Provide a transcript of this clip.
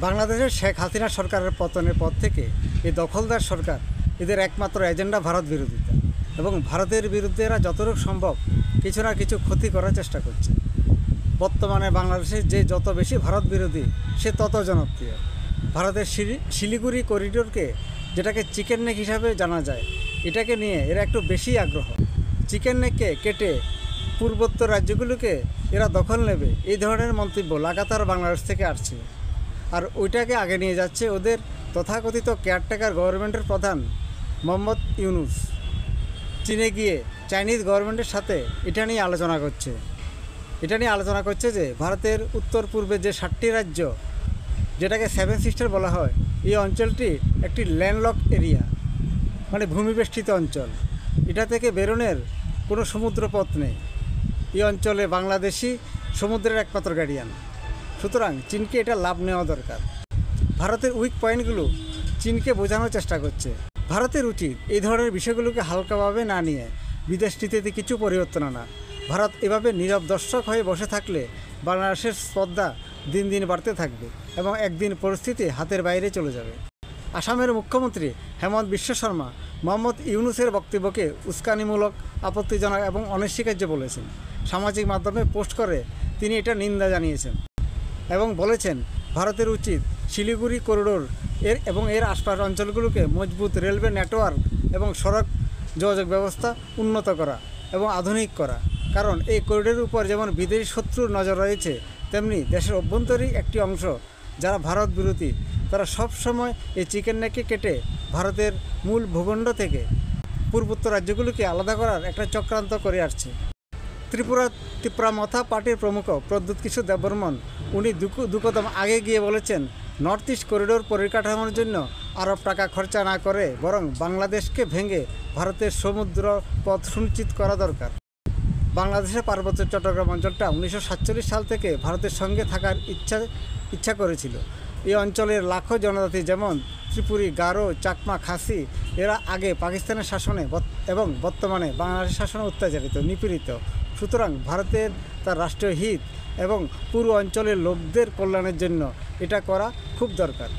বাংলাদেশের শেখ হাসিনা সরকারের পতনের পর থেকে এই দখলদার সরকার এদের একমাত্র এজেন্ডা ভারত বিরোধিতা এবং ভারতের বিরুদ্ধে এরা যতটুকু সম্ভব কিছু না কিছু ক্ষতি করার চেষ্টা করছে। বর্তমানে বাংলাদেশে যে যত বেশি ভারত বিরোধী সে তত জনপ্রিয়। ভারতের শিলিগুড়ি করিডোরকে, যেটাকে চিকেন নেক হিসাবে জানা যায়, এটাকে নিয়ে এরা একটু বেশি আগ্রহ। চিকেন নেককে কেটে পূর্বোত্তর রাজ্যগুলোকে এরা দখল নেবে, এই ধরনের মন্তব্য লাগাতার বাংলাদেশ থেকে আসছে। আর ওইটাকে আগে নিয়ে যাচ্ছে ওদের তথাকথিত কেয়ারটেকার গভর্নমেন্টের প্রধান মোহাম্মদ ইউনুস। চীনে গিয়ে চাইনিজ গভর্নমেন্টের সাথে এটা নিয়ে আলোচনা করছে যে ভারতের উত্তর পূর্বে যে 7টি রাজ্য, যেটাকে 7 সিস্টার বলা হয়, এই অঞ্চলটি একটি ল্যান্ডলক এরিয়া, মানে ভূমিবেষ্টিত অঞ্চল। এটা থেকে বেরোনোর কোনো সমুদ্রপথ নেই। এই অঞ্চলে বাংলাদেশই সমুদ্রের একমাত্র গার্ডিয়ান। সুতরাং চীনকে এটা লাভ নেওয়া দরকার। ভারতের উইক পয়েন্টগুলো চীনকে বোঝানোর চেষ্টা করছে। ভারতের উচিত এই ধরনের বিষয়গুলোকে হালকাভাবে না নিয়ে বিদেশ নীতিতে কিছু পরিবর্তন আনা। ভারত এভাবে নীরব দর্শক হয়ে বসে থাকলে বাংলাদেশের স্পর্ধা দিন দিন বাড়তে থাকবে এবং একদিন পরিস্থিতি হাতের বাইরে চলে যাবে। আসামের মুখ্যমন্ত্রী হেমন্ত বিশ্ব শর্মা মোহাম্মদ ইউনুসের বক্তব্যকে উস্কানিমূলক, আপত্তিজনক এবং অনস্বীকার্য বলেছেন। সামাজিক মাধ্যমে পোস্ট করে তিনি এটা নিন্দা জানিয়েছেন এবং বলেছেন ভারতের উচিত শিলিগুড়ি করিডোর এর আশপাশ অঞ্চলগুলোকে মজবুত রেলওয়ে নেটওয়ার্ক এবং সড়ক যোগাযোগ ব্যবস্থা উন্নত করা এবং আধুনিক করা। কারণ এই করিডোরের উপর যেমন বিদেশি শত্রুর নজর রয়েছে, তেমনি দেশের অভ্যন্তরীণ একটি অংশ যারা ভারত বিরোধী, তারা সবসময় এই চিকেন নেককে কেটে ভারতের মূল ভূখণ্ড থেকে পূর্বোত্তর রাজ্যগুলোকে আলাদা করার একটা চক্রান্ত করে আসছে। ত্রিপুরামথা পার্টির প্রমুখ প্রদ্যুৎ কিশোর দেববর্মন উনি দুকদম আগে গিয়ে বলেছেন, নর্থ ইস্ট করিডোর পরিকাঠামোর জন্য আরব টাকা খরচা না করে বরং বাংলাদেশকে ভেঙে ভারতের সমুদ্র পথ সুনিশ্চিত করা দরকার। বাংলাদেশের পার্বত্য চট্টগ্রাম অঞ্চলটা 1947 সাল থেকে ভারতের সঙ্গে থাকার ইচ্ছা করেছিল। এই অঞ্চলের লাখো জনজাতি যেমন ত্রিপুরী, গারো, চাকমা, খাসি, এরা আগে পাকিস্তানের শাসনে এবং বর্তমানে বাংলাদেশের শাসনে অত্যাচারিত, নিপীড়িত। সুতরাং ভারতের তার রাষ্ট্রীয় হিত এবং পুরো অঞ্চলের লোকদের কল্যাণের জন্য এটা করা খুব দরকার।